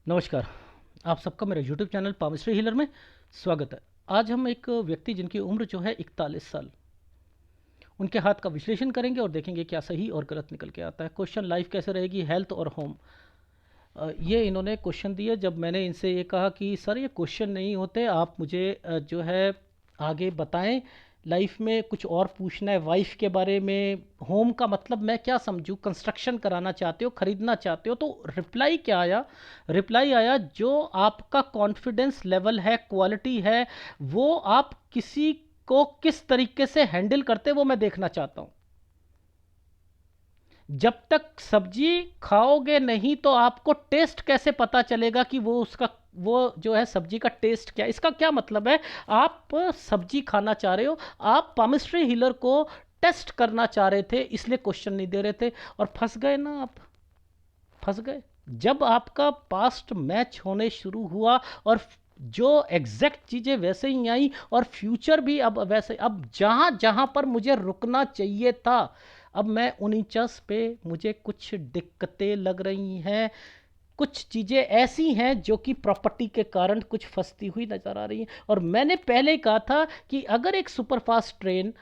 नमस्कार। आप सबका मेरे यूट्यूब चैनल पामिस्ट्री हीलर में स्वागत है। आज हम एक व्यक्ति जिनकी उम्र जो है 41 साल, उनके हाथ का विश्लेषण करेंगे और देखेंगे क्या सही और गलत निकल के आता है। क्वेश्चन लाइफ कैसे रहेगी, हेल्थ और होम। ये इन्होंने क्वेश्चन दिए। जब मैंने इनसे ये कहा कि सर ये क्वेश्चन नहीं होते, आप मुझे जो है आगे बताएं, लाइफ में कुछ और पूछना है वाइफ के बारे में। होम का मतलब मैं क्या समझूं, कंस्ट्रक्शन कराना चाहते हो, खरीदना चाहते हो, तो रिप्लाई क्या आया? रिप्लाई आया जो आपका कॉन्फिडेंस लेवल है, क्वालिटी है, वो आप किसी को किस तरीके से हैंडल करते वो मैं देखना चाहता हूं। जब तक सब्जी खाओगे नहीं तो आपको टेस्ट कैसे पता चलेगा कि वो उसका वो जो है सब्जी का टेस्ट क्या है? इसका क्या मतलब है? आप सब्जी खाना चाह रहे हो, आप पामिस्ट्री हीलर को टेस्ट करना चाह रहे थे, इसलिए क्वेश्चन नहीं दे रहे थे और फंस गए ना आप। फंस गए। जब आपका पास्ट मैच होने शुरू हुआ और जो एग्जैक्ट चीज़ें वैसे ही आई और फ्यूचर भी अब वैसे, अब जहां जहां पर मुझे रुकना चाहिए था, अब मैं उन्हीं चस पे मुझे कुछ दिक्कतें लग रही हैं। कुछ चीज़ें ऐसी हैं जो कि प्रॉपर्टी के कारण कुछ फंसती हुई नज़र आ रही हैं। और मैंने पहले ही कहा था कि अगर एक सुपरफास्ट ट्रेन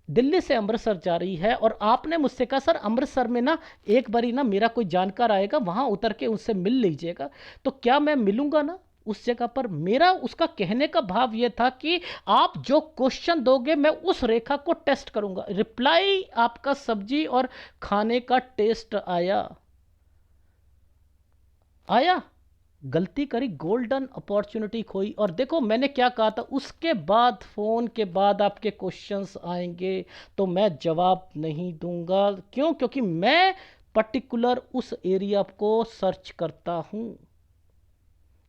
दिल्ली से अमृतसर जा रही है और आपने मुझसे कहा सर अमृतसर में ना एक बारी ना मेरा कोई जानकार आएगा, वहां उतर के उससे मिल लीजिएगा, तो क्या मैं मिलूंगा ना उस जगह पर? मेरा उसका कहने का भाव यह था कि आप जो क्वेश्चन दोगे मैं उस रेखा को टेस्ट करूंगा। रिप्लाई आपका सब्जी और खाने का टेस्ट आया। आया। गलती करी, गोल्डन अपॉर्चुनिटी खोई। और देखो मैंने क्या कहा था, उसके बाद फोन के बाद आपके क्वेश्चंस आएंगे तो मैं जवाब नहीं दूंगा। क्यों? क्योंकि मैं पर्टिकुलर उस एरिया को सर्च करता हूं।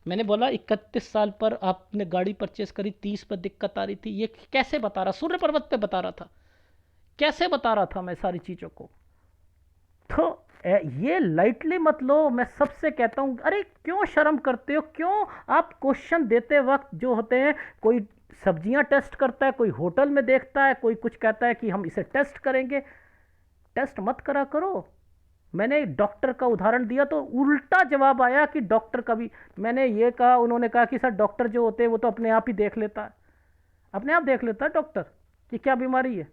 मैंने बोला 31 साल पर आपने गाड़ी परचेस करी, 30 पर दिक्कत आ रही थी, ये कैसे बता रहा? सूर्य पर्वत पे बता रहा था। कैसे बता रहा था मैं सारी चीजों को? तो ये लाइटली मत लो। मैं सबसे कहता हूँ, अरे क्यों शर्म करते हो? क्यों आप क्वेश्चन देते वक्त जो होते हैं, कोई सब्जियां टेस्ट करता है, कोई होटल में देखता है, कोई कुछ कहता है कि हम इसे टेस्ट करेंगे। टेस्ट मत करा करो। मैंने डॉक्टर का उदाहरण दिया तो उल्टा जवाब आया कि डॉक्टर का भी। मैंने ये कहा, उन्होंने कहा कि सर डॉक्टर जो होते हैं वो तो अपने आप ही देख लेता है। अपने आप देख लेता है डॉक्टर कि क्या बीमारी है?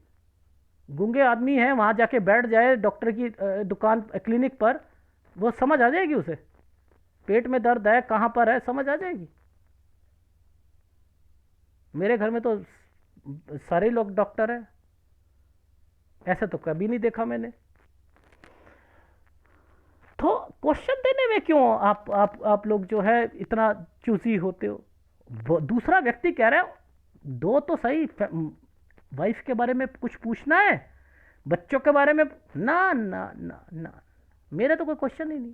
गूंगे आदमी है, वहां जाके बैठ जाए डॉक्टर की दुकान, क्लिनिक पर, वो समझ आ जाएगी उसे। पेट में दर्द है, कहां पर है, समझ आ जाएगी। मेरे घर में तो सारे लोग डॉक्टर हैं, ऐसे तो कभी नहीं देखा मैंने। तो क्वेश्चन देने में क्यों आप लोग जो है इतना चूजी होते हो? दूसरा व्यक्ति कह रहा है दो तो सही, वाइफ के बारे में कुछ पूछना है, बच्चों के बारे में। ना ना ना ना, मेरे तो कोई क्वेश्चन ही नहीं।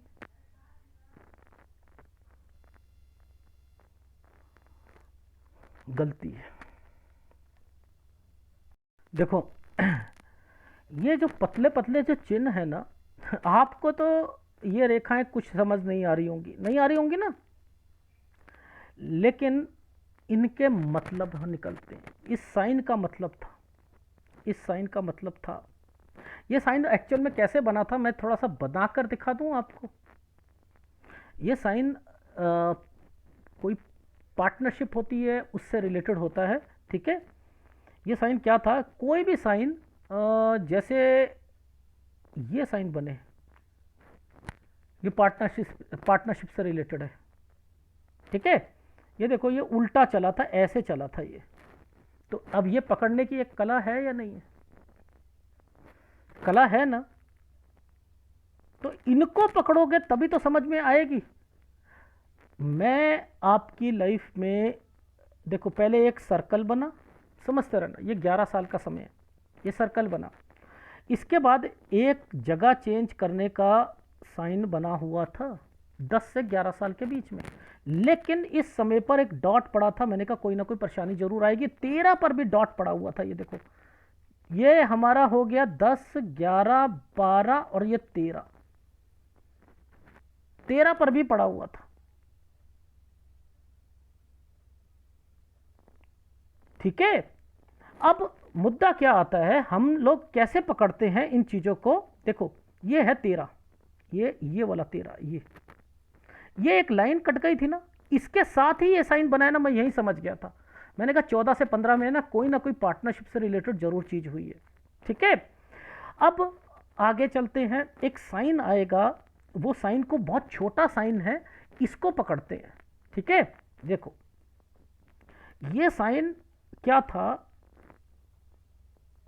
गलती है। देखो ये जो पतले पतले जो चिन्ह है ना, आपको तो ये रेखाएं कुछ समझ नहीं आ रही होंगी, नहीं आ रही होंगी ना, लेकिन इनके मतलब निकलते हैं। इस साइन का मतलब था, इस साइन का मतलब था। ये साइन एक्चुअल में कैसे बना था, मैं थोड़ा सा बनाकर दिखा दूं आपको। ये साइन कोई पार्टनरशिप होती है उससे रिलेटेड होता है, ठीक है? ये साइन क्या था? कोई भी साइन, जैसे ये साइन बने, ये पार्टनरशिप से रिलेटेड है, ठीक है? ये देखो, ये उल्टा चला था, ऐसे चला था ये। तो अब ये पकड़ने की एक कला है या नहीं है? कला है ना? तो इनको पकड़ोगे तभी तो समझ में आएगी। मैं आपकी लाइफ में, देखो पहले एक सर्कल बना, समझते रहना, ये 11 साल का समय है, ये सर्कल बना। इसके बाद एक जगह चेंज करने का साइन बना हुआ था 10 से 11 साल के बीच में। लेकिन इस समय पर एक डॉट पड़ा था, मैंने कहा कोई ना कोई परेशानी जरूर आएगी। 13 पर भी डॉट पड़ा हुआ था, ये देखो, ये हमारा हो गया 10, 11, 12 और ये 13। 13 पर भी पड़ा हुआ था, ठीक है? अब मुद्दा क्या आता है, हम लोग कैसे पकड़ते हैं इन चीजों को? देखो, ये है 13, ये वाला 13, ये ये एक लाइन कट गई थी ना, इसके साथ ही ये साइन बनाया ना, मैं यही समझ गया था। मैंने कहा 14 से 15 में ना कोई पार्टनरशिप से रिलेटेड जरूर चीज हुई है। ठीक है, अब आगे चलते हैं। एक साइन आएगा, वो साइन को बहुत छोटा साइन है, इसको पकड़ते हैं। ठीक है, देखो ये साइन क्या था,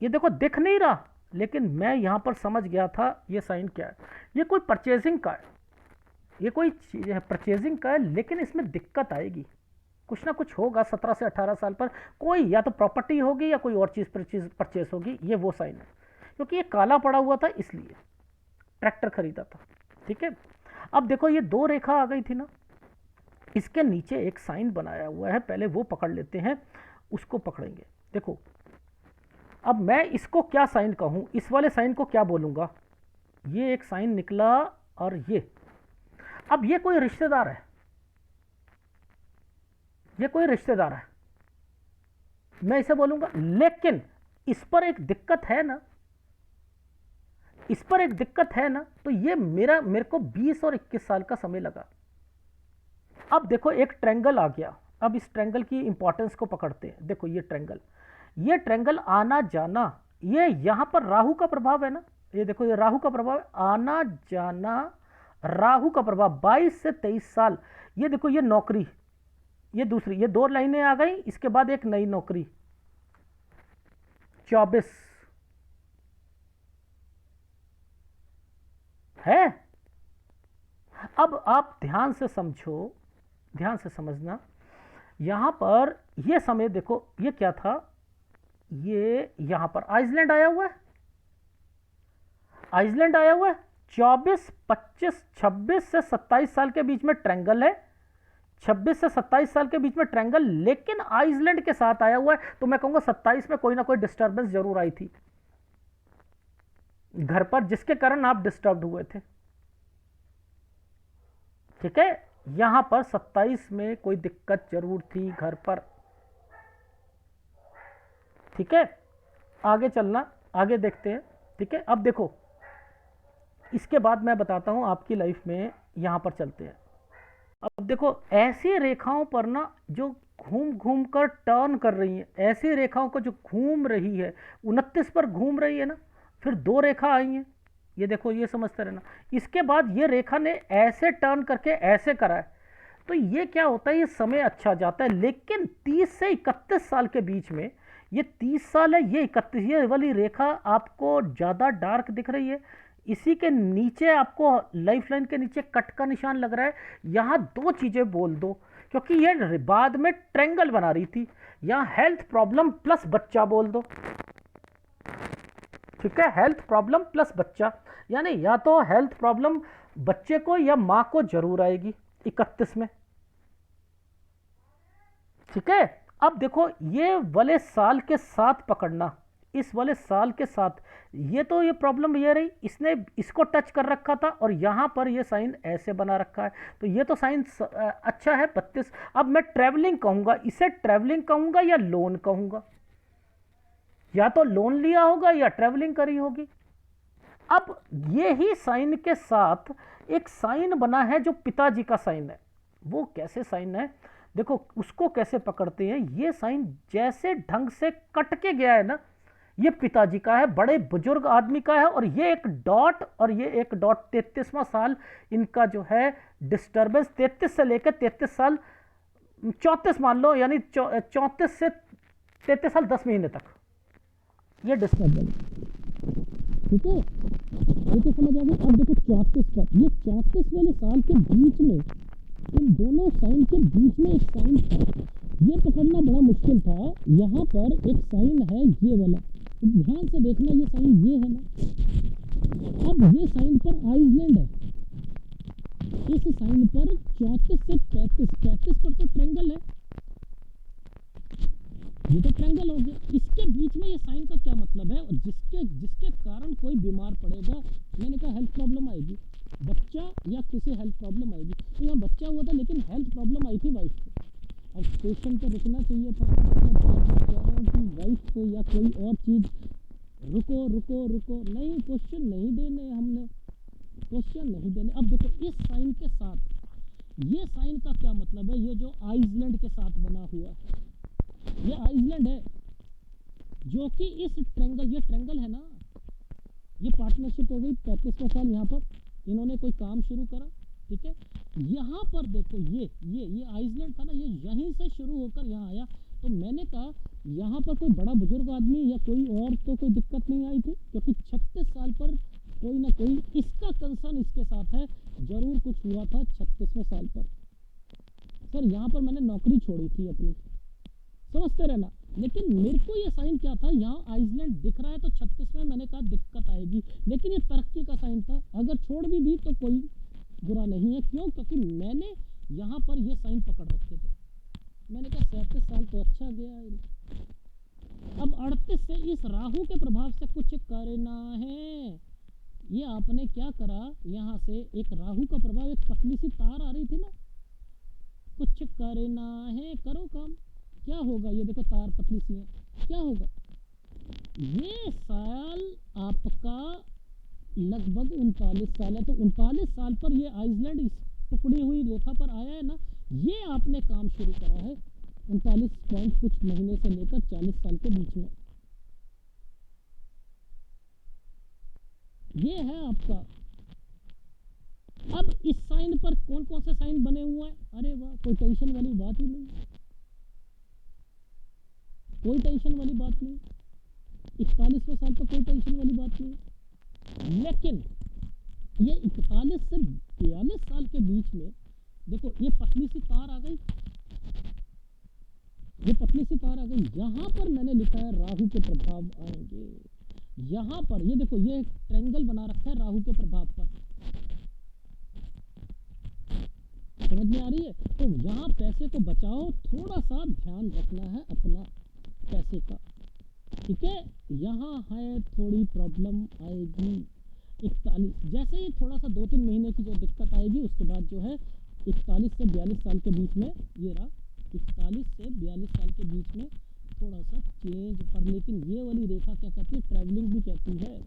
ये देखो दिख नहीं रहा, लेकिन मैं यहां पर समझ गया था ये साइन क्या है। ये कोई परचेजिंग का है, ये कोई चीज है परचेजिंग का है, लेकिन इसमें दिक्कत आएगी, कुछ ना कुछ होगा। 17 से 18 साल पर कोई या तो प्रॉपर्टी होगी या कोई और चीज परचेज होगी, ये वो साइन है। क्योंकि ये काला पड़ा हुआ था इसलिए ट्रैक्टर खरीदा था। ठीक है, अब देखो ये दो रेखा आ गई थी ना, इसके नीचे एक साइन बनाया हुआ है, पहले वो पकड़ लेते हैं, उसको पकड़ेंगे। देखो अब मैं इसको क्या साइन कहूं, इस वाले साइन को क्या बोलूंगा, ये एक साइन निकला, और ये अब ये कोई रिश्तेदार है, ये कोई रिश्तेदार है, मैं इसे बोलूंगा। लेकिन इस पर एक दिक्कत है ना, इस पर एक दिक्कत है ना, तो ये मेरे को 20 और 21 साल का समय लगा। अब देखो एक ट्रायंगल आ गया, अब इस ट्रायंगल की इंपॉर्टेंस को पकड़ते हैं। देखो ये ट्रायंगल आना जाना, ये यहां पर राहु का प्रभाव है ना, ये देखो ये राहु का प्रभाव है, आना जाना राहु का प्रभाव 22 से 23 साल। ये देखो ये नौकरी, ये दूसरी, ये दो लाइनें आ गई, इसके बाद एक नई नौकरी 24 है। अब आप ध्यान से समझो, ध्यान से समझना, यहां पर ये समय देखो ये क्या था, ये यहां पर आइसलैंड आया हुआ है, आइसलैंड आया हुआ है। 24, 25, 26 से 27 साल के बीच में ट्रायंगल है, 26 से 27 साल के बीच में ट्रायंगल, लेकिन आइसलैंड के साथ आया हुआ है। तो मैं कहूंगा 27 में कोई ना कोई डिस्टर्बेंस जरूर आई थी घर पर, जिसके कारण आप डिस्टर्ब हुए थे। ठीक है, यहां पर 27 में कोई दिक्कत जरूर थी घर पर। ठीक है, आगे चलना, आगे देखते हैं। ठीक है, अब देखो इसके बाद मैं बताता हूं आपकी लाइफ में, यहां पर चलते हैं। अब देखो ऐसी रेखाओं पर ना जो घूम घूम कर टर्न कर रही है, ऐसी रेखाओं को जो घूम रही है, 29 पर घूम रही है ना, फिर दो रेखा आई हैं, ये देखो ये समझते रहना। इसके बाद ये रेखा ने ऐसे टर्न करके ऐसे करा है, तो ये क्या होता है, ये समय अच्छा जाता है। लेकिन 30 से 31 साल के बीच में, ये 30 साल है, ये 31, ये वाली रेखा आपको ज़्यादा डार्क दिख रही है। इसी के नीचे आपको लाइफ लाइन के नीचे कट का निशान लग रहा है। यहां दो चीजें बोल दो, क्योंकि ये बाद में ट्रायंगल बना रही थी। यहां हेल्थ प्रॉब्लम प्लस बच्चा बोल दो। ठीक है, हेल्थ प्रॉब्लम प्लस बच्चा, यानी या तो हेल्थ प्रॉब्लम बच्चे को या मां को जरूर आएगी 31 में। ठीक है, अब देखो ये वाले साल के साथ पकड़ना, इस वाले साल के साथ, ये तो ये प्रॉब्लम ये रही, इसने इसको टच कर रखा था और यहां पर ये साइन ऐसे बना रखा है, तो ये तो साइन अच्छा है 32। अब मैं ट्रैवलिंग कहूंगा, इसे ट्रैवलिंग कहूंगा या लोन कहूंगा, या तो लोन लिया होगा या ट्रैवलिंग करी होगी। अब ये ही साइन के साथ एक साइन बना है जो पिताजी का साइन है। वो कैसे साइन है, देखो उसको कैसे पकड़ते हैं। ये साइन जैसे ढंग से कट के गया है ना, ये पिताजी का है, बड़े बुजुर्ग आदमी का है, और ये एक डॉट और ये एक डॉट, 33वां साल इनका जो है डिस्टर्बेंस, 33 से लेकर 33 साल, 34 मान लो, यानी 34 से 33 साल 10 महीने तक ये डिस्टर्बेंस। ठीक है, ये तो समझ आ गया। अब देखो 34 पर, ये 34 वाले साल के बीच में, इन दोनों साइन के बीच में एक साइन था, ये पकड़ना बड़ा मुश्किल था। यहां पर एक साइन है ये वाला, तो ध्यान से देखना, ये साइन ये है ना। अब ये साइन पर आइसलैंड है, इस साइन पर 34 से 35 पर तो ट्रायंगल है, ये तो ट्रायंगल हो गया। इसके बीच में ये साइन का क्या मतलब है, और जिसके जिसके कारण कोई बीमार पड़ेगा, मैंने कहा हेल्थ प्रॉब्लम आएगी, बच्चा या किसी हेल्थ प्रॉब्लम आएगी। तो यहाँ बच्चा हुआ था, लेकिन हेल्थ प्रॉब्लम आई थी वाइफ को। अब क्वेश्चन तो रुकना चाहिए था, कह रहा हूँ कि वाइफ को या कोई और चीज, रुको रुको रुको, नहीं क्वेश्चन नहीं देने, हमने क्वेश्चन नहीं देने। अब देखो इस साइन के साथ ये साइन का क्या मतलब है? ये जो आइसलैंड के साथ बना हुआ है, ये आइसलैंड है जो कि इस ट्रेंगल, ये ट्रेंगल है ना, ये पार्टनरशिप हो गई 35वां साल, यहाँ पर इन्होंने कोई काम शुरू करा, ठीक है। यहाँ पर देखो ये आइसलैंड था ना, ये यहीं से शुरू होकर यहाँ आया। तो मैंने कहा यहाँ पर कोई बड़ा बुजुर्ग आदमी या कोई और तो कोई दिक्कत नहीं आई थी, क्योंकि 36 साल पर कोई ना कोई इसका कंसर्न इसके साथ है, जरूर कुछ हुआ था 36वें साल पर। सर यहाँ पर मैंने नौकरी छोड़ी थी अपनी, समझते रहना। लेकिन मेरे को ये साइन क्या था, यहाँ आइसलैंड दिख रहा है तो 36 में मैंने कहा दिक्कत आएगी, लेकिन ये तरक्की का साइन था। अगर छोड़ भी दी तो कोई बुरा नहीं है, क्यों? क्योंकि मैंने यहाँ पर ये साइन पकड़ रखे थे। मैंने कहा 37 साल तो अच्छा गया है। अब 38 से इस राहु के प्रभाव से कुछ करना है। ये आपने क्या करा, यहाँ से एक राहु का प्रभाव, एक पतली सी तार आ रही थी ना, कुछ करना है, करो काम। क्या होगा? ये देखो तार पतली सी है, क्या होगा? ये साल आपका लगभग 39 साल है, तो 39 साल पर ये आइसलैंड इस टुकड़ी हुई रेखा पर आया है ना, ये आपने काम शुरू करा है 39 पॉइंट कुछ महीने से लेकर 40 साल के बीच में। ये है आपका। अब इस साइन पर कौन कौन से साइन बने हुए हैं? अरे वाह, कोई टेंशन वाली बात ही नहीं, कोई टेंशन वाली बात नहीं। 41वें साल पर कोई टेंशन वाली बात नहीं। लेकिन ये 41 से 42 साल के बीच में देखो, ये पतली सी तार आ गई, ये पतली सी तार आ गई। यहाँ पर मैंने लिखा है राहु के प्रभाव आएंगे। यहाँ पर ये देखो, ये ट्रायंगल बना रखा है राहु के प्रभाव पर, समझ में आ रही है? तो यहाँ पैसे को बचाओ, थोड़ा सा ध्यान रखना है अपना पैसे का, ठीक है। यहाँ है थोड़ी प्रॉब्लम आएगी 41, जैसे ही थोड़ा सा 2-3 महीने की जो दिक्कत आएगी, उसके बाद जो है 41 से 42 साल के बीच में, ये रहा 41 से 42 साल के बीच में थोड़ा सा चेंज पर। लेकिन ये वाली रेखा क्या कहती है? ट्रैवलिंग भी कहती है।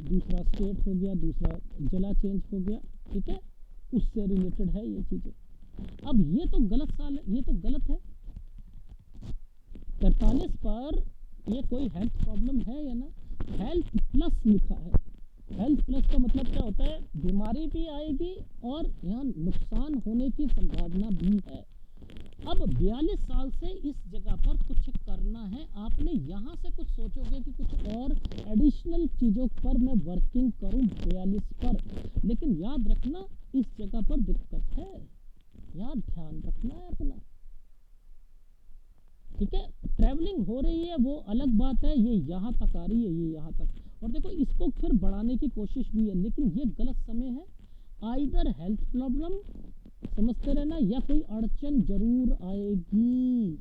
दूसरा स्टेट हो गया, दूसरा जिला चेंज हो गया, ठीक है, उससे रिलेटेड है ये चीजें। अब ये तो गलत साल है, ये तो गलत है। 43 पर ये कोई हेल्थ प्रॉब्लम है या ना? हेल्थ प्लस लिखा है। हेल्थ प्लस का मतलब क्या होता है? बीमारी भी आएगी और यहाँ नुकसान होने की संभावना भी है। अब 42 साल से इस जगह पर कुछ करना है आपने। यहाँ से कुछ सोचोगे कि कुछ और एडिशनल चीज़ों पर मैं वर्किंग करूँ 42 पर, लेकिन याद रखना इस जगह पर दिक्कत है, यहाँ ध्यान रखना है अपना, ठीक है। ट्रैवलिंग हो रही है वो अलग बात है, ये यहाँ तक आ रही है, ये यहाँ तक, और देखो इसको फिर बढ़ाने की कोशिश भी है, लेकिन ये गलत समय है। आइदर हेल्थ प्रॉब्लम, समझते रहना, या कोई अड़चन जरूर आएगी।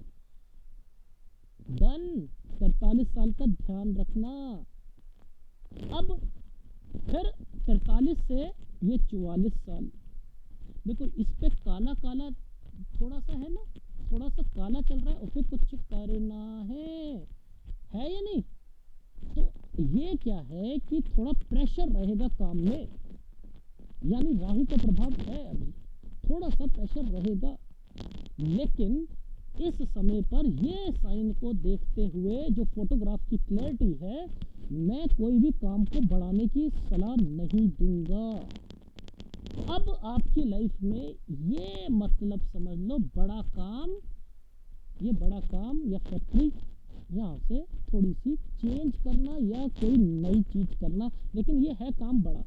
डन। 43 साल का ध्यान रखना। अब फिर 43 से ये 44 साल, देखो इस पे काला काला थोड़ा सा है ना, थोड़ा सा काला चल रहा है, और फिर कुछ करना है या नहीं? तो ये क्या है कि थोड़ा प्रेशर रहेगा काम में, यानी राहु का प्रभाव है, अभी थोड़ा सा प्रेशर रहेगा। लेकिन इस समय पर ये साइन को देखते हुए जो फोटोग्राफ की क्लैरिटी है, मैं कोई भी काम को बढ़ाने की सलाह नहीं दूंगा। अब आपकी लाइफ में ये मतलब समझ लो, बड़ा काम, ये बड़ा काम या फैक्ट्री यहाँ से थोड़ी सी चेंज करना या कोई नई चीज करना, लेकिन ये है काम बड़ा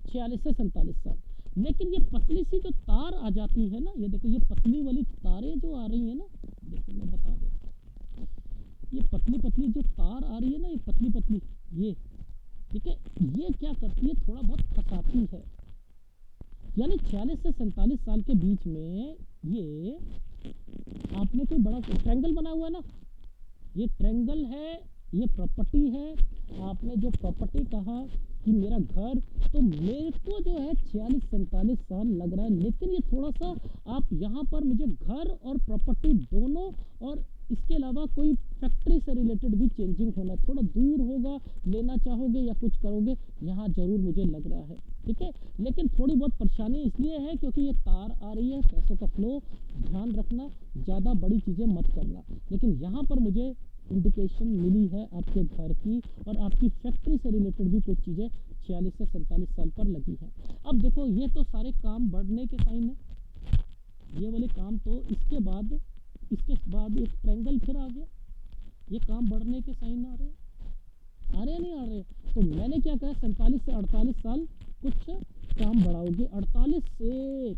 46 से 47 साल। लेकिन ये पतली सी जो तार आ जाती है ना, ये देखो ये पतली वाली तारें जो आ रही है ना, देखो मैं बता देता हूँ, ये पतली पतली जो तार आ रही है ना, ये पतली पतली, ये ठीक है, ये क्या करती है? थोड़ा बहुत फंसाती है। यानी 46 से 47 साल के बीच में ये आपने कोई बड़ा ट्रायंगल बना हुआ है ना, ये ट्रायंगल है, ये प्रॉपर्टी है। आपने जो प्रॉपर्टी कहा कि मेरा घर, तो मेरे को जो है 46-47 साल लग रहा है, लेकिन ये थोड़ा सा आप यहाँ पर मुझे घर और प्रॉपर्टी दोनों और इसके अलावा कोई फैक्ट्री से रिलेटेड भी चेंजिंग होना है, थोड़ा दूर होगा, लेना चाहोगे या कुछ करोगे, यहाँ जरूर मुझे लग रहा है। ठीक है, लेकिन थोड़ी बहुत परेशानी इसलिए है क्योंकि ये तार आ रही है, पैसों का फ्लो, ध्यान रखना, ज़्यादा बड़ी चीज़ें मत करना। लेकिन यहाँ पर मुझे इंडिकेशन मिली है आपके घर की और आपकी फैक्ट्री से रिलेटेड भी कुछ चीज़ें 46 से 47 साल पर लगी हैं। अब देखो, ये तो सारे काम बढ़ने के साइन है, ये वाले काम तो इसके बाद एक ट्रायंगल फिर आ गया, ये काम बढ़ने के साइन आ रहे नहीं आ रहे। तो मैंने क्या कहा, 47 से 48 साल कुछ काम बढ़ाओगे, 48 से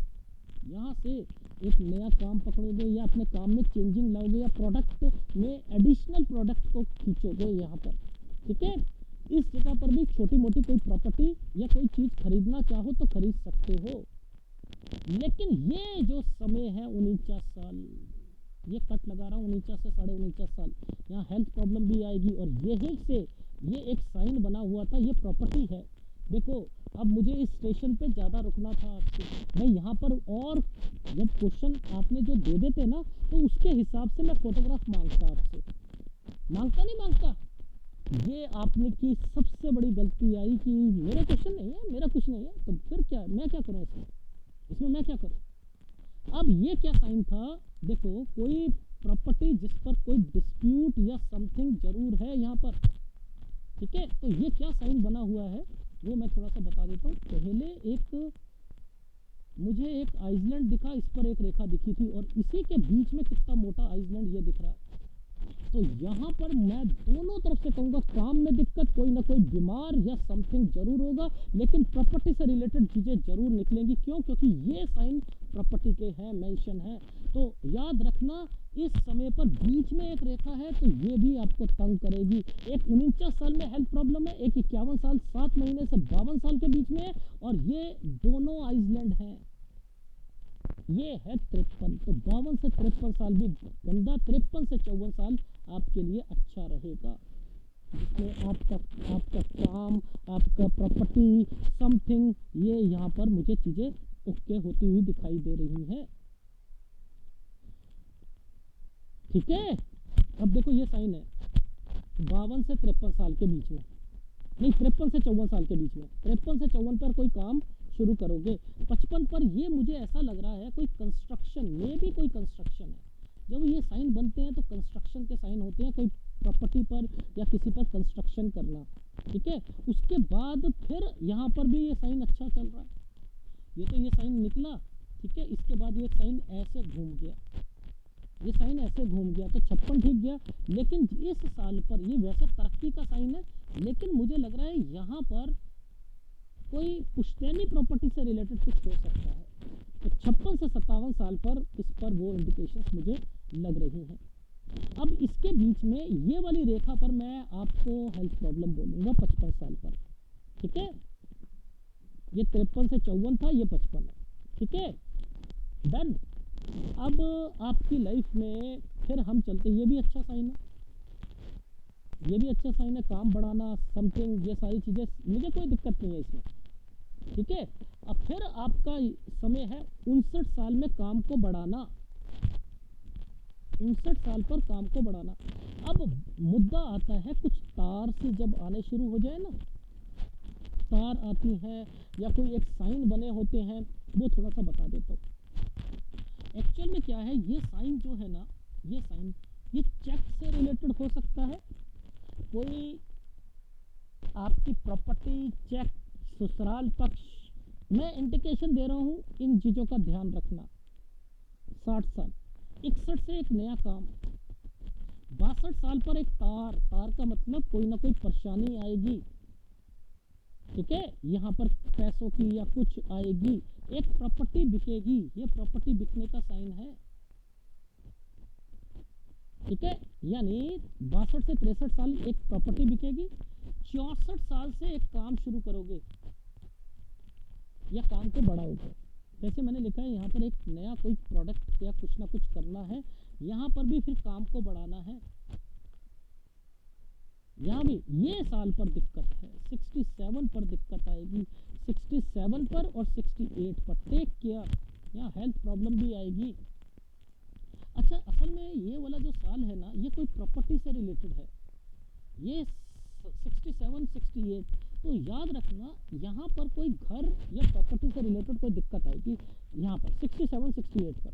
यहाँ से एक नया काम पकड़ोगे या अपने काम में चेंजिंग लाओगे या प्रोडक्ट में एडिशनल प्रोडक्ट को खींचोगे यहाँ पर। ठीक है, इस जगह पर भी छोटी मोटी कोई प्रॉपर्टी या कोई चीज़ खरीदना चाहो तो खरीद सकते हो। लेकिन ये जो समय है 49 साल, ये कट लगा रहा हूँ 49 से 49.5 साल, यहाँ हेल्थ प्रॉब्लम भी आएगी। और यहीं से ये एक साइन बना हुआ था, ये प्रॉपर्टी है। देखो, अब मुझे इस स्टेशन पे ज़्यादा रुकना था आपसे, मैं यहाँ पर, और जब क्वेश्चन आपने जो दे देते ना तो उसके हिसाब से मैं फोटोग्राफ मांगता आपसे, मांगता नहीं मांगता। ये आपने की सबसे बड़ी गलती आई कि मेरा क्वेश्चन नहीं है, मेरा कुछ नहीं है, तो फिर क्या, मैं क्या करूँ इसमें मैं क्या करूँ। अब ये क्या साइन था, देखो, कोई प्रॉपर्टी जिस पर कोई डिस्प्यूट या समथिंग जरूर है यहाँ पर। ठीक है, तो ये क्या साइन बना हुआ है वो मैं थोड़ा सा बता देता हूँ। पहले मुझे एक आइसलैंड दिखा, इस पर एक रेखा दिखी थी और इसी के बीच में कितना मोटा आइसलैंड ये दिख रहा है। तो यहाँ पर मैं दोनों तरफ से कहूँगा, काम में दिक्कत, कोई ना कोई बीमार या समथिंग जरूर होगा, लेकिन प्रॉपर्टी से रिलेटेड चीज़ें जरूर निकलेंगी। क्यों? क्योंकि ये साइन प्रॉपर्टी के हैं, मेंशन है। तो याद रखना, इस समय पर बीच में एक रेखा है तो ये भी आपको तंग करेगी। एक 49 साल में हेल्थ प्रॉब्लम है, एक 51 साल 7 महीने से 52 साल के बीच में है, और ये दोनों आइसलैंड हैं। ये है 53, तो 52 से 53 साल भी गंदा, 53 से 54 साल आपके लिए अच्छा रहेगा, जिसमें आपका काम, आपका प्रॉपर्टी, समथिंग, ये यहाँ पर मुझे चीजें ओके होती हुई दिखाई दे रही हैं। ठीक है, अब देखो ये साइन है 52 से 53 साल के बीच में, नहीं 53 से 54 साल के बीच में, 53 से 54 पर कोई काम शुरू करोगे। 55 पर ये मुझे ऐसा लग रहा है कोई कंस्ट्रक्शन में भी, कोई कंस्ट्रक्शन है। जब ये साइन बनते हैं तो कंस्ट्रक्शन के साइन होते हैं, कोई प्रॉपर्टी पर या किसी पर कंस्ट्रक्शन करना। ठीक है, उसके बाद फिर यहाँ पर भी ये साइन अच्छा चल रहा है, ये तो ये साइन निकला। ठीक है, इसके बाद ये साइन ऐसे घूम गया, ये साइन ऐसे घूम गया, तो 56 ठीक गया। लेकिन इस साल पर ये वैसे तरक्की का साइन है, लेकिन मुझे लग रहा है यहाँ पर कोई पुश्तैनी प्रॉपर्टी से रिलेटेड कुछ हो सकता है। तो 56 से 57 साल पर इस पर वो इंडिकेशंस मुझे लग रही हैं। अब इसके बीच में ये वाली रेखा पर मैं आपको हेल्थ प्रॉब्लम बोलूँगा 55 साल पर। ठीक है, ये 53 से 54 था, ये 55 है। ठीक है, डन। अब आपकी लाइफ में फिर हम चलते, ये भी अच्छा साइन है, ये भी अच्छा साइन है, काम बढ़ाना, समथिंग, ये सारी चीज़ें मुझे कोई दिक्कत नहीं है इसमें। ठीक है, अब फिर आपका समय है 59 साल में काम को बढ़ाना, 59 साल पर काम को बढ़ाना। अब मुद्दा आता है कुछ तार से जब आने शुरू हो जाए ना, तार आती हैं या कोई एक साइन बने होते हैं, वो थोड़ा सा बता देता हूँ। एक्चुअल में क्या है, ये साइन जो है ना, ये साइन, ये चेक से रिलेटेड हो सकता है, कोई आपकी प्रॉपर्टी चेक, ससुराल पक्ष, मैं इंडिकेशन दे रहा हूँ, इन चीज़ों का ध्यान रखना। 60 साल, 61 से एक नया काम, 62 साल पर एक तार का मतलब कोई ना कोई परेशानी आएगी। ठीक है, यहाँ पर पैसों की या कुछ आएगी, एक प्रॉपर्टी बिकेगी, ये प्रॉपर्टी बिकने का साइन है। ठीक है, यानी 62 से 63 साल एक प्रॉपर्टी बिकेगी, 64 साल से एक काम शुरू करोगे या काम को बढ़ाओगे। जैसे मैंने लिखा है यहाँ पर एक नया कोई प्रोडक्ट या कुछ ना कुछ करना है, यहाँ पर भी फिर काम को बढ़ाना है। यहाँ भी ये साल पर दिक्कत है, 67 पर दिक्कत आएगी, 67 पर और 68 पर टेक केयर, यहाँ हेल्थ प्रॉब्लम भी आएगी। अच्छा, असल में ये वाला जो साल है ना, ये कोई प्रॉपर्टी से रिलेटेड है, ये 67-68। तो याद रखना, यहाँ पर कोई घर या प्रॉपर्टी से रिलेटेड कोई दिक्कत आएगी यहाँ पर 67-68 पर,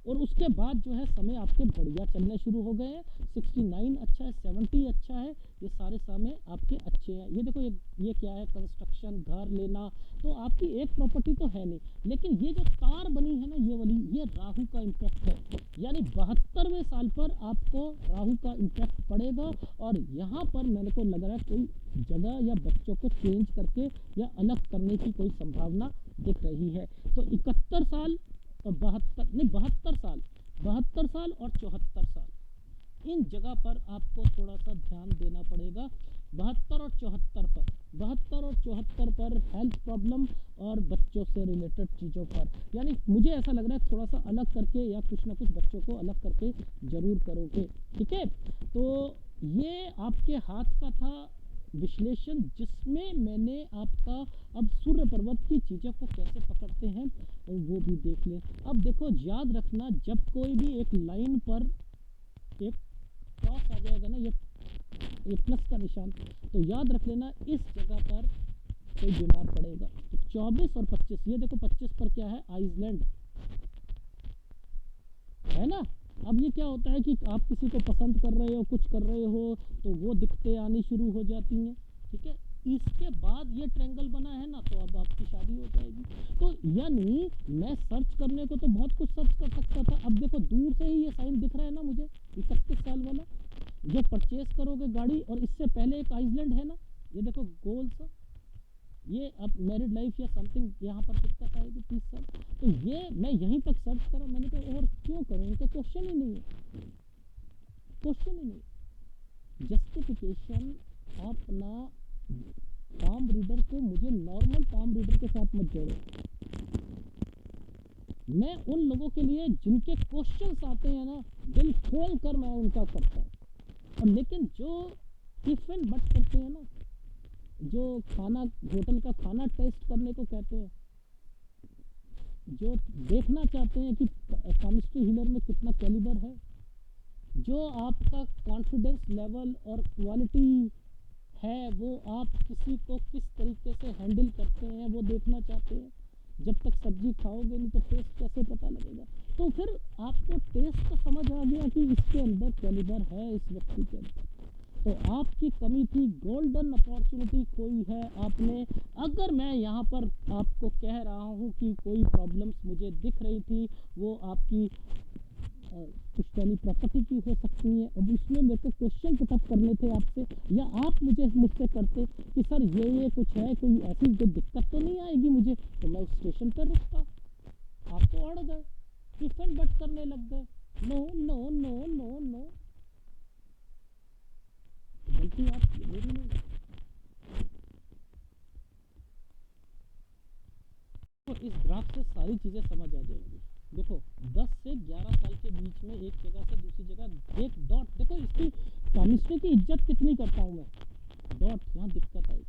और उसके बाद जो है समय आपके बढ़िया चलने शुरू हो गए हैं। 69 अच्छा है, 70 अच्छा है, ये सारे समय आपके अच्छे हैं। ये देखो, ये क्या है, कंस्ट्रक्शन, घर लेना, तो आपकी एक प्रॉपर्टी तो है नहीं, लेकिन ये जो तार बनी है ना, ये वाली, ये राहु का इम्पैक्ट है, यानी 72वें साल पर आपको राहु का इम्पैक्ट पड़ेगा। और यहाँ पर मेरे को लग रहा है कोई जगह या बच्चों को चेंज करके या अलग करने की कोई संभावना दिख रही है। तो 71 साल और 72 साल, 72 साल और 74 साल, इन जगह पर आपको थोड़ा सा ध्यान देना पड़ेगा। 72 और 74 पर, 72 और 74 पर हेल्थ प्रॉब्लम और बच्चों से रिलेटेड चीज़ों पर, यानी मुझे ऐसा लग रहा है थोड़ा सा अलग करके या कुछ ना कुछ बच्चों को अलग करके ज़रूर करोगे। ठीक है, तो ये आपके हाथ का था विश्लेषण, जिसमें मैंने आपका अब सूर्य पर्वत की चीज़ों को कैसे पकड़ते हैं वो भी देख लें। अब देखो, याद रखना, जब कोई भी एक लाइन पर एक क्रॉस आ जाएगा ना, ये प्लस का निशान, तो याद रख लेना इस जगह पर कोई बीमार पड़ेगा। तो 24 और 25, ये देखो 25 पर क्या है, आइसलैंड है ना। अब ये क्या होता है कि आप किसी को पसंद कर रहे हो, कुछ कर रहे हो, तो वो दिक्कतें आनी शुरू हो जाती हैं। ठीक है, इसके बाद ये ट्रायंगल बना है ना, तो अब आपकी शादी हो जाएगी। तो यानी मैं सर्च करने को तो बहुत कुछ सर्च कर सकता था, अब देखो दूर से ही ये साइन दिख रहा है ना मुझे, 31 साल वाला। जो परचेस करोगे गाड़ी, और इससे पहले एक आइसलैंड है ना, ये देखो गोल सा, ये अब मैरिड लाइफ या समथिंग यहाँ पर दिक्कत आएगी 30 साल। तो ये मैं यहीं तक सर्च करा, मैंने कहा और क्यों करूँ, इनका क्वेश्चन ही नहीं है, क्वेश्चन ही नहीं। जस्टिफिकेशन अपना पाम रीडर को, मुझे नॉर्मल पाम रीडर के साथ मत जोड़ो। मैं उन लोगों के लिए जिनके क्वेश्चंस आते हैं ना, दिल खोल कर मैं उनका करता हूँ। और लेकिन जो इफ एंड बट करते हैं ना, जो खाना, होटल का खाना टेस्ट करने को कहते हैं, जो देखना चाहते हैं कि केमिस्ट्री हीलर में कितना कैलिबर है, जो आपका कॉन्फिडेंस लेवल और क्वालिटी है, वो आप किसी को किस तरीके से हैंडल करते हैं, वो देखना चाहते हैं। जब तक सब्जी खाओगे नहीं तो टेस्ट कैसे पता लगेगा। तो फिर आपको टेस्ट तो समझ आ गया कि इसके अंदर कैलिबर है, इस व्यक्ति के अंदर। तो आपकी कमी थी, गोल्डन अपॉर्चुनिटी खोई है आपने। अगर मैं यहाँ पर आपको कह रहा हूँ कि कोई प्रॉब्लम्स मुझे दिख रही थी, वो आपकी पुश्तैनी प्रॉपर्टी की हो सकती है। अब उसमें मेरे को क्वेश्चन पुटअप करने थे आपसे, या आप मुझसे करते कि सर ये कुछ है, कोई ऐसी कोई दिक्कत तो नहीं आएगी मुझे, तो मैं उस स्टेशन पर रुकता। आप तो अड़ गए, इफ एंड बट करने लग गए, no no no no no. गलती आप मेरी नहीं। तो इस ग्राफ से सारी चीज़ें समझ आ जाएंगी। देखो 10 से 11 साल के बीच में एक जगह से दूसरी जगह एक डॉट, देखो इसकी केमिस्ट्री की इज्जत कितनी करता हूँ मैं। डॉट, यहाँ दिक्कत आएगी।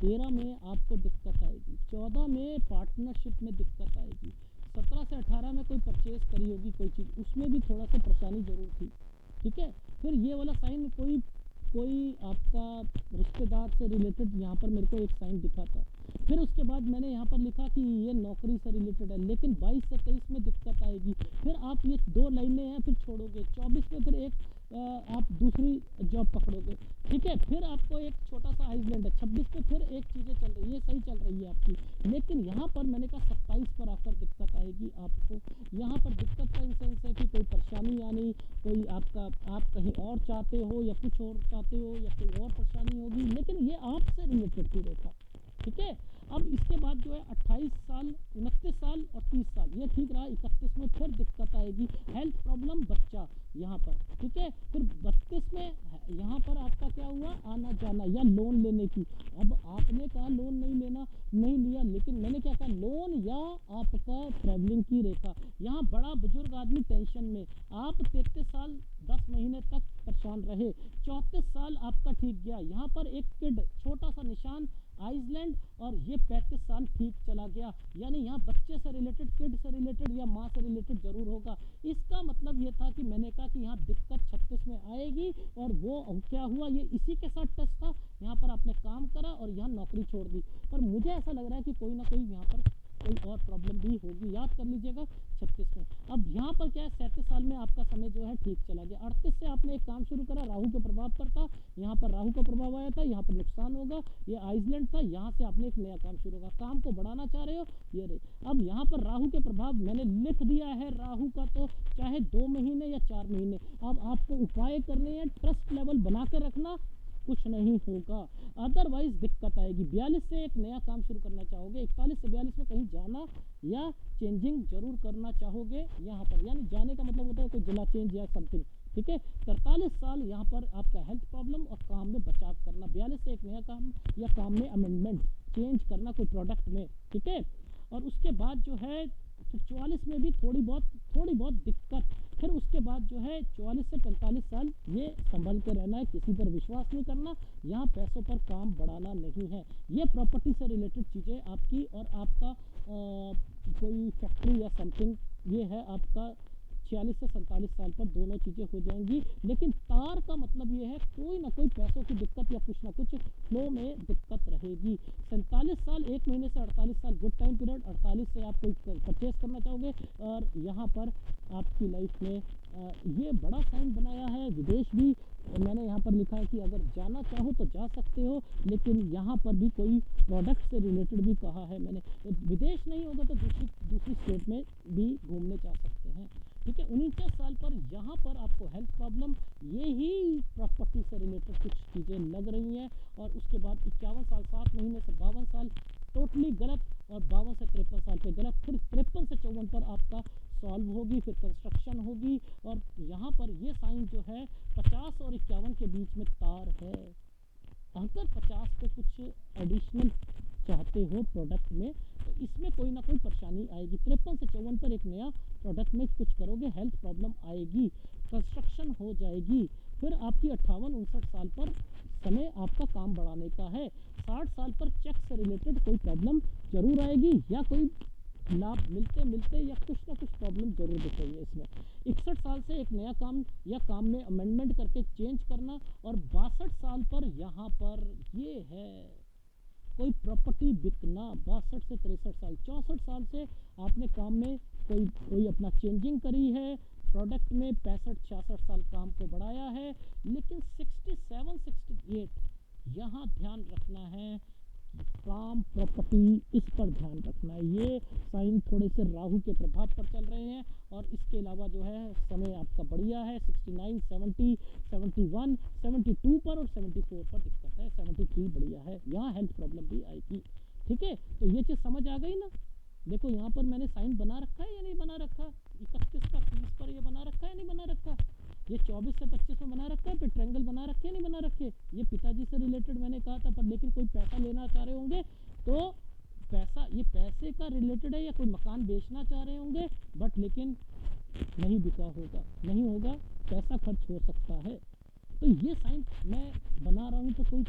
13 में आपको दिक्कत आएगी, 14 में पार्टनरशिप में दिक्कत आएगी, 17 से 18 में कोई परचेज करी होगी कोई चीज़, उसमें भी थोड़ा सा परेशानी जरूर थी। ठीक है, फिर ये वाला साइन कोई आपका रिश्तेदार से रिलेटेड यहाँ पर मेरे को एक साइन दिखा था। फिर उसके बाद मैंने यहाँ पर लिखा कि ये नौकरी से रिलेटेड है, लेकिन 22 से 23 में दिक्कत आएगी। फिर आप ये 2 लाइनें हैं, फिर छोड़ोगे। 24 में फिर एक आप दूसरी जॉब पकड़ोगे। ठीक है, फिर आपको एक छोटा सा आइसलैंड है। 26 पे फिर एक चीज़ें चल रही है, सही चल रही है आपकी, लेकिन यहाँ पर मैंने कहा 27 पर आकर दिक्कत आएगी आपको। यहाँ पर दिक्कत का इंसेंस है कि कोई परेशानी आनी, कोई आपका, आप कहीं और चाहते हो या कुछ और चाहते हो या कोई और परेशानी होगी, लेकिन ये आपसे रिलेटेड की रेखा। ठीक है, अब इसके बाद जो है 28 साल, 29 साल और 30 साल, ये ठीक रहा। 31 में फिर दिक्कत आएगी, हेल्थ प्रॉब्लम, बच्चा यहाँ पर। ठीक है, फिर 32 में यहाँ पर आपका क्या हुआ, आना जाना या लोन लेने की। अब आपने कहा लोन नहीं लेना, नहीं लिया, लेकिन मैंने क्या कहा, लोन या आपका ट्रैवलिंग की रेखा। यहाँ बड़ा बुजुर्ग आदमी टेंशन में, आप 33 साल 10 महीने तक परेशान रहे, 34 साल आपका ठीक गया। यहाँ पर एक किड, छोटा सा निशान आइसलैंड, और ये 35 साल ठीक चला गया, यानी यहाँ बच्चे से रिलेटेड, किड से रिलेटेड या माँ से रिलेटेड जरूर होगा। इसका मतलब ये था कि मैंने कहा कि यहाँ दिक्कत 36 में आएगी, और वो क्या हुआ, ये इसी के साथ टच था। यहाँ पर आपने काम करा और यहाँ नौकरी छोड़ दी, पर मुझे ऐसा लग रहा है कि कोई ना कोई यहाँ पर कोई और प्रॉब्लम भी होगी, याद कर लीजिएगा 36 में। अब यहाँ पर क्या है, 37 साल में आपका समय जो है ठीक चला गया। 38 से आपने एक काम शुरू करा, राहु के प्रभाव पर था, यहाँ पर राहु का प्रभाव आया था, यहाँ पर नुकसान होगा, ये आइसलैंड था, यहाँ से आपने एक नया काम शुरू करा, काम को बढ़ाना चाह रहे हो, ये रही। अब यहाँ पर राहु के प्रभाव मैंने लिख दिया है, राहु का तो चाहे 2 महीने या 4 महीने, अब आपको उपाय करने हैं, ट्रस्ट लेवल बना के रखना, कुछ नहीं होगा, अदरवाइज दिक्कत आएगी। 42 से एक नया काम शुरू करना चाहोगे, 41 से 42 में कहीं जाना या चेंजिंग जरूर करना चाहोगे यहाँ पर, यानी जाने का मतलब होता है कोई जिला चेंज या समथिंग, ठीक है। 43 साल यहाँ पर आपका हेल्थ प्रॉब्लम और काम में बचाव करना, 42 से एक नया काम या काम में अमेंडमेंट चेंज करना कोई प्रोडक्ट में, ठीक है। और उसके बाद जो है 44 में भी थोड़ी बहुत दिक्कत, फिर उसके बाद जो है 44 से 45 साल ये संभल के रहना है, किसी पर विश्वास नहीं करना, यहाँ पैसों पर काम बढ़ाना नहीं है, ये प्रॉपर्टी से रिलेटेड चीज़ें आपकी, और आपका कोई फैक्ट्री या समथिंग, ये है आपका 46 से 47 साल पर दोनों चीज़ें हो जाएंगी। लेकिन तार का मतलब ये है कोई ना कोई पैसों की दिक्कत या कुछ ना कुछ फ्लो में दिक्कत रहेगी। 47 साल 1 महीने से 48 साल गुड टाइम पीरियड, 48 से आप कोई परचेस करना चाहोगे, और यहाँ पर आपकी लाइफ में ये बड़ा साइन बनाया है, विदेश भी मैंने यहाँ पर लिखा है कि अगर जाना चाहो तो जा सकते हो, लेकिन यहाँ पर भी कोई प्रोडक्ट से रिलेटेड भी कहा है मैंने, विदेश नहीं होगा तो दूसरी स्टेट में भी घूमने जा सकते हैं, ठीक है। 49 साल पर यहाँ पर आपको हेल्थ प्रॉब्लम, ये ही प्रॉपर्टी से रिलेटेड कुछ चीज़ें लग रही हैं, और उसके बाद 51 साल 7 महीने से 52 साल टोटली गलत, और 52 से 53 साल पे गलत, फिर 53 से 54 पर आपका सॉल्व होगी, फिर कंस्ट्रक्शन होगी, और यहाँ पर ये साइन जो है 50 और 51 के बीच में तार है, अगर 50 पे कुछ एडिशनल चाहते हो प्रोडक्ट में तो इसमें कोई ना कोई परेशानी आएगी। 53 से 54 पर एक नया प्रोडक्ट में कुछ करोगे, हेल्थ प्रॉब्लम आएगी, कंस्ट्रक्शन हो जाएगी, फिर आपकी 58-59 साल पर समय आपका काम बढ़ाने का है, 60 साल पर चेक से रिलेटेड कोई प्रॉब्लम जरूर आएगी, या कोई लाभ मिलते मिलते या कुछ ना कुछ प्रॉब्लम जरूर दिख रही है इसमें। 61 साल से एक नया काम या काम में अमेंडमेंट करके चेंज करना, और 62 साल पर यहाँ पर ये है कोई प्रॉपर्टी बिकना, 62 से 63 साल, 64 साल से आपने काम में कोई अपना चेंजिंग करी है, प्रोडक्ट में 65-66 साल काम को बढ़ाया है, लेकिन 67-68 यहाँ ध्यान रखना है, काम प्रॉपर्टी इस पर ध्यान रखना है, ये साइन थोड़े से राहु के प्रभाव पर चल रहे हैं, और इसके अलावा जो है समय आपका बढ़िया है, 69, 70, 71, 72 पर और 74 पर दिक्कत है, 73 बढ़िया है, यहाँ हेल्थ प्रॉब्लम भी आएगी, ठीक है। तो ये चीज़ समझ आ गई ना, देखो यहाँ पर मैंने साइन बना रखा है या नहीं बना रखा, 31 का 30 पर ये बना रखा है नहीं बना रखा, ये 24 से 25 में बना रखा है, फिर ट्रायंगल बना रखे नहीं बना रखे, ये पिताजी से रिलेटेड मैंने कहा था, पर लेकिन कोई पैसा लेना चाह रहे होंगे तो पैसा, ये पैसे का रिलेटेड है, या कोई मकान बेचना चाह रहे होंगे, बट लेकिन नहीं बिका होगा, नहीं होगा, पैसा खर्च हो सकता है, तो ये साइन मैं बना रहा हूँ, तो कोई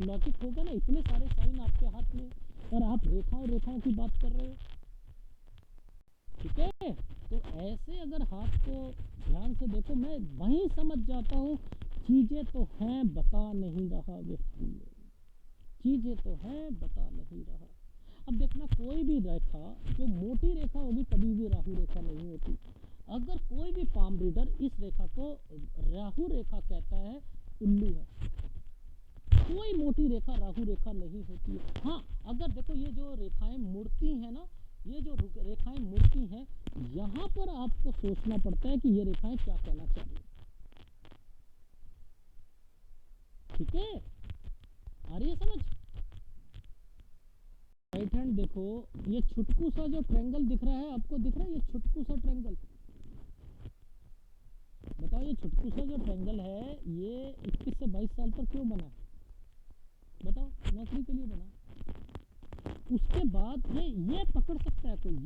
लॉजिक होगा ना, इतने सारे साइन आपके हाथ में, और आप रेखाओं की बात कर रहे हो, ठीक है। तो ऐसे अगर हाथ को ध्यान से देखो, मैं वहीं समझ जाता हूँ, चीजें तो हैं बता नहीं रहा व्यक्ति, चीजें तो हैं बता नहीं रहा। अब देखना, कोई भी रेखा जो मोटी रेखा होगी कभी भी राहु रेखा नहीं होती, अगर कोई भी पाम रीडर इस रेखा को राहु रेखा कहता है, उल्लू है, कोई मोटी रेखा राहु रेखा नहीं होती है। हाँ, अगर देखो ये जो रेखाएं मुड़ती हैं ना, ये जो रेखाएं मुड़ती हैं, यहाँ पर आपको सोचना पड़ता है कि ये रेखाएं क्या कहना चाहिए, ठीक है, आ रही है समझ। राइट हैंड देखो, ये छुटकू सा जो ट्रायंगल दिख रहा है, आपको दिख रहा है ये छुटकू सा ट्रायंगल, बताओ ये छुटकू सा जो ट्रायंगल है ये 21 से 22 साल पर क्यों बना, बताओ, नौकरी के लिए बना, उसके बाद ये पकड़ सकता है कोई,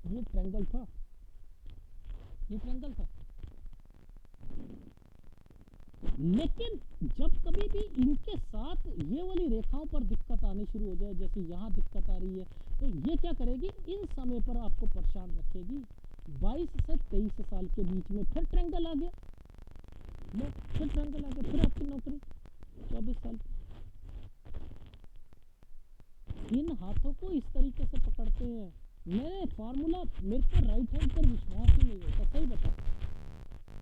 ये ट्रायंगल था, ये ट्रायंगल था, लेकिन जब कभी भी इनके साथ ये वाली रेखाओं पर दिक्कत आनी शुरू हो जाए, जैसे यहाँ दिक्कत आ रही है, तो ये क्या करेगी, इन समय पर आपको परेशान रखेगी। 22 से 23 साल के बीच में फिर ट्रायंगल आ गया, फिर ट्रायंगल आ गया, फिर आपकी नौकरी 24 साल। इन हाथों को इस तरीके से पकड़ते हैं। मेरे फार्मूला, मेरे को राइट हैंड पर विश्वास ही नहीं होता, सही बताओ,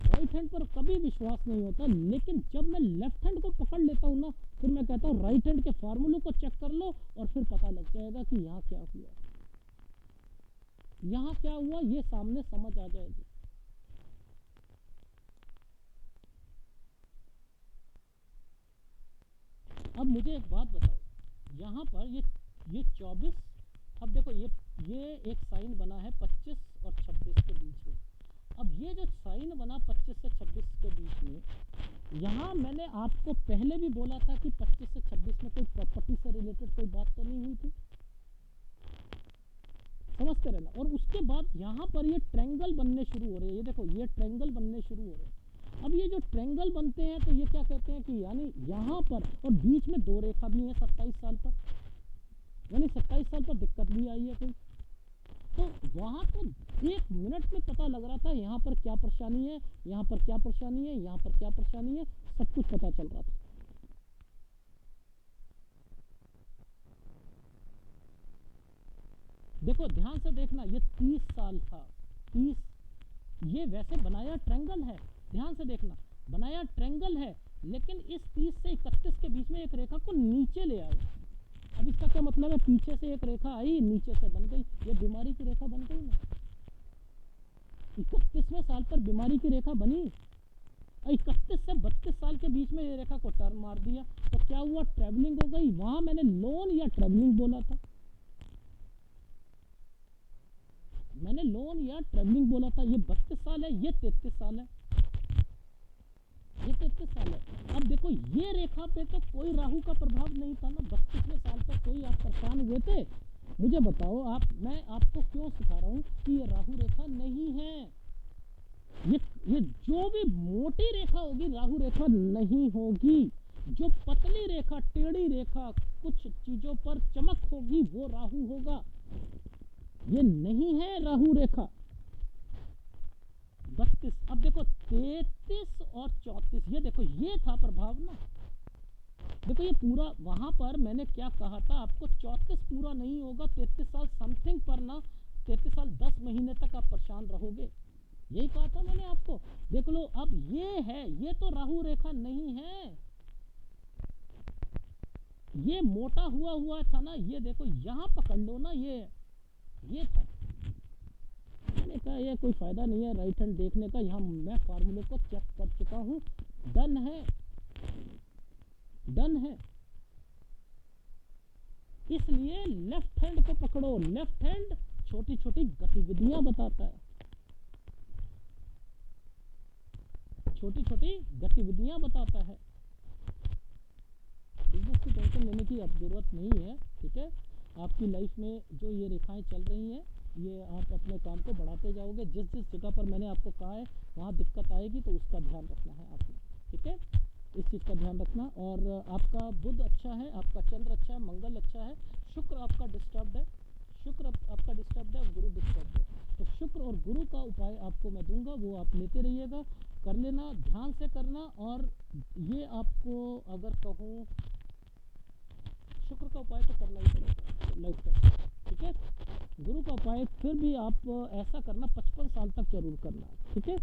राइट हैंड पर कभी विश्वास नहीं होता। लेकिन जब मैं लेफ्ट हैंड को पकड़ लेता हूँ ना, फिर मैं कहता हूँ राइट हैंड के फार्मूले को चेक कर लो और फिर पता लग जाएगा कि यहाँ क्या हुआ, यहाँ क्या हुआ, ये सामने समझ आ जाएगी। अब मुझे एक बात बताओ, यहाँ पर ये 24, अब देखो ये एक साइन बना है 25 और 26 के बीच में। अब ये जो साइन बना 25 से 26 के बीच में, यहाँ मैंने आपको पहले भी बोला था कि 25 से 26 में कोई प्रॉपर्टी से रिलेटेड कोई बात तो नहीं हुई थी, समझते रहना। और उसके बाद यहाँ पर ये ट्रायंगल बनने शुरू हो रहे हैं, ये देखो ये ट्रायंगल बनने शुरू हो रहे हैं। अब ये जो ट्रायंगल बनते हैं तो ये क्या कहते हैं कि यानी यहाँ पर और बीच में दो रेखा भी है 27 साल पर, यानी 27 साल पर दिक्कत भी आई है कोई। तो वहाँ तो 1 मिनट में पता लग रहा था यहाँ पर क्या परेशानी है, यहाँ पर क्या परेशानी है, यहाँ पर क्या परेशानी है, सब कुछ पता चल रहा था। देखो ध्यान से देखना, ये 30 साल था, 30, ये वैसे बनाया ट्रायंगल है, ध्यान से देखना बनाया ट्रायंगल है, लेकिन इस 30 से 31 के बीच में एक रेखा को नीचे ले आया। अब इसका क्या मतलब है, पीछे से एक रेखा आई, नीचे से बन गई, ये बीमारी की रेखा बन गई ना। 31वें साल पर बीमारी की रेखा बनी, 31 से 32 साल के बीच में ये रेखा को टर्न मार दिया, तो क्या हुआ, ट्रेवलिंग हो गई। वहां मैंने लोन या ट्रेवलिंग बोला था, मैंने लोन या ट्रेवलिंग बोला था। ये 32 साल है, ये 33 साल है, ये 33 साल है। अब देखो ये रेखा पे तो कोई राहु का प्रभाव नहीं था ना, 32वें साल तक कोई आप परेशान हुए थे, मुझे बताओ आप, मैं आपको क्यों सिखा रहा हूँ कि ये राहु रेखा नहीं है। ये जो भी मोटी रेखा होगी राहु रेखा नहीं होगी, जो पतली रेखा, टेढ़ी रेखा, कुछ चीजों पर चमक होगी वो राहु होगा, ये नहीं है राहु रेखा। 32, अब देखो 33 और 34, ये देखो ये था प्रभाव ना। देखो ये पूरा, वहां पर मैंने क्या कहा था आपको, 34 पूरा नहीं होगा, 33 साल समथिंग पर ना, 33 साल 10 महीने तक आप परेशान रहोगे, यही कहा था मैंने आपको। देख लो अब ये है, ये तो राहु रेखा नहीं है, ये मोटा हुआ था ना, ये देखो यहाँ पकड़ लो ना, ये था। मैंने कहा ये कोई फायदा नहीं है राइट हैंड देखने का, यहाँ मैं फार्मूले को चेक कर चुका हूँ, डन है, डन है। इसलिए लेफ्ट हैंड को पकड़ो, लेफ्ट हैंड छोटी छोटी गतिविधियां बताता है, छोटी छोटी गतिविधियां बताता है। बिजनेस की टेंशन लेने की अब जरूरत नहीं है, ठीक है। आपकी लाइफ में जो ये रेखाएं चल रही हैं, ये आप अपने काम को बढ़ाते जाओगे, जिस जिस जगह पर मैंने आपको कहा है वहाँ दिक्कत आएगी तो उसका ध्यान रखना है आपने, ठीक है, इस चीज़ का ध्यान रखना। और आपका बुध अच्छा है, आपका चंद्र अच्छा है, मंगल अच्छा है, शुक्र आपका डिस्टर्ब्ड है, शुक्र आपका डिस्टर्ब्ड है, गुरु डिस्टर्ब्ड है। तो शुक्र और गुरु का उपाय आपको मैं दूंगा, वो आप लेते रहिएगा, कर लेना, ध्यान से करना। और ये आपको अगर कहूँ, शुक्र का उपाय तो करना ही पड़ेगा लाइफ टाइम, ठीक है। गुरु का उपाय फिर भी आप ऐसा करना 55 साल तक जरूर करना, ठीक है।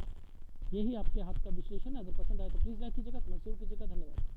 यही आपके हाथ का विश्लेषण है, अगर पसंद आए तो प्लीज़ लाइक कीजिएगा, कमेंट जरूर कीजिएगा, धन्यवाद।